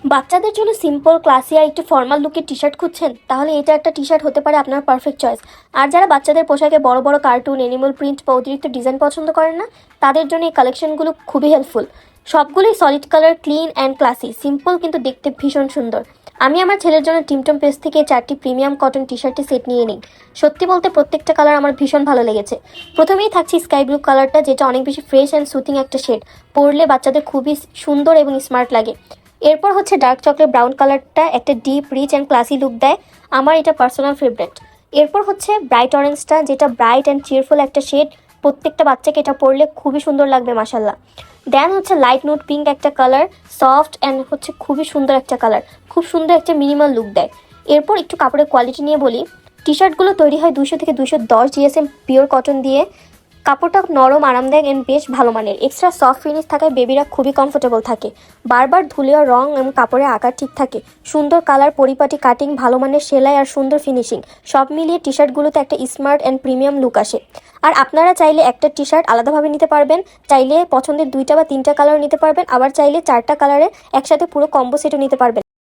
বাচ্চাদের জন্য simple classy আর একটু ফর্মাল লুকের টি শার্ট খুঁজছেন, তাহলে এটা একটা টি শার্ট হতে পারে আপনার পারফেক্ট চয়েস। আর যারা বাচ্চাদের পোশাকে বড় বড় কার্টুন, অ্যানিমাল প্রিন্ট বা অতিরিক্ত ডিজাইন পছন্দ করেন না, তাদের জন্য এই কালেকশনগুলো খুবই হেল্পফুল। সবগুলোই solid colour, clean and classy, simple কিন্তু দেখতে ভীষণ সুন্দর। আমি আমার ছেলের জন্য টিমটম পেজ থেকে 4টি প্রিমিয়াম কটন টি শার্টের সেট নিয়ে নিই। সত্যি বলতে প্রত্যেকটা কালার আমার ভীষণ ভালো লেগেছে। প্রথমেই থাকছে স্কাই ব্লু কালারটা, যেটা অনেক বেশি ফ্রেশ অ্যান্ড সুথিং একটা শেড, পরলে বাচ্চাদের খুবই সুন্দর এবং স্মার্ট লাগে। এরপর হচ্ছে ডার্ক চকলেট ব্রাউন কালারটা, একটা deep rich and classy look দেয়, আমার এটা পার্সোনাল ফেভারিট। এরপর হচ্ছে ব্রাইট অরেঞ্জটা, যেটা ব্রাইট অ্যান্ড চিয়ারফুল একটা শেড, প্রত্যেকটা বাচ্চাকে এটা পরলে খুবই সুন্দর লাগবে মাশাল্লাহ। দেন হচ্ছে লাইট নুট পিঙ্ক একটা কালার, সফট অ্যান্ড হচ্ছে খুবই সুন্দর একটা কালার, খুব সুন্দর একটা মিনিমাল লুক দেয়। এরপর একটু কাপড়ের কোয়ালিটি নিয়ে বলি। টি শার্টগুলো তৈরি হয় 200 থেকে 210 জিএসএম পিওর কটন দিয়ে। কাপড়টা নরম, আরামদায়ক এন্ড বেশ ভালো মানের। এক্সট্রা সফট ফিনিশ থাকায় বেবিরা খুবই কমফোর্টেবল থাকে। বারবার ধুলেও রং এবং কাপড়ের আকার ঠিক থাকে। সুন্দর কালার, পরিপাটি কাটিং, ভালো মানের সেলাই আর সুন্দর ফিনিশিং, সব মিলিয়ে টি শার্টগুলোতে একটা স্মার্ট অ্যান্ড প্রিমিয়াম লুক আসে। আর আপনারা চাইলে একটা টি শার্ট আলাদাভাবে নিতে পারবেন, চাইলে পছন্দের 2টা বা 3টা কালার নিতে পারবেন, আবার চাইলে 4টা কালারে একসাথে পুরো কম্বো সেটও নিতে পারবেন।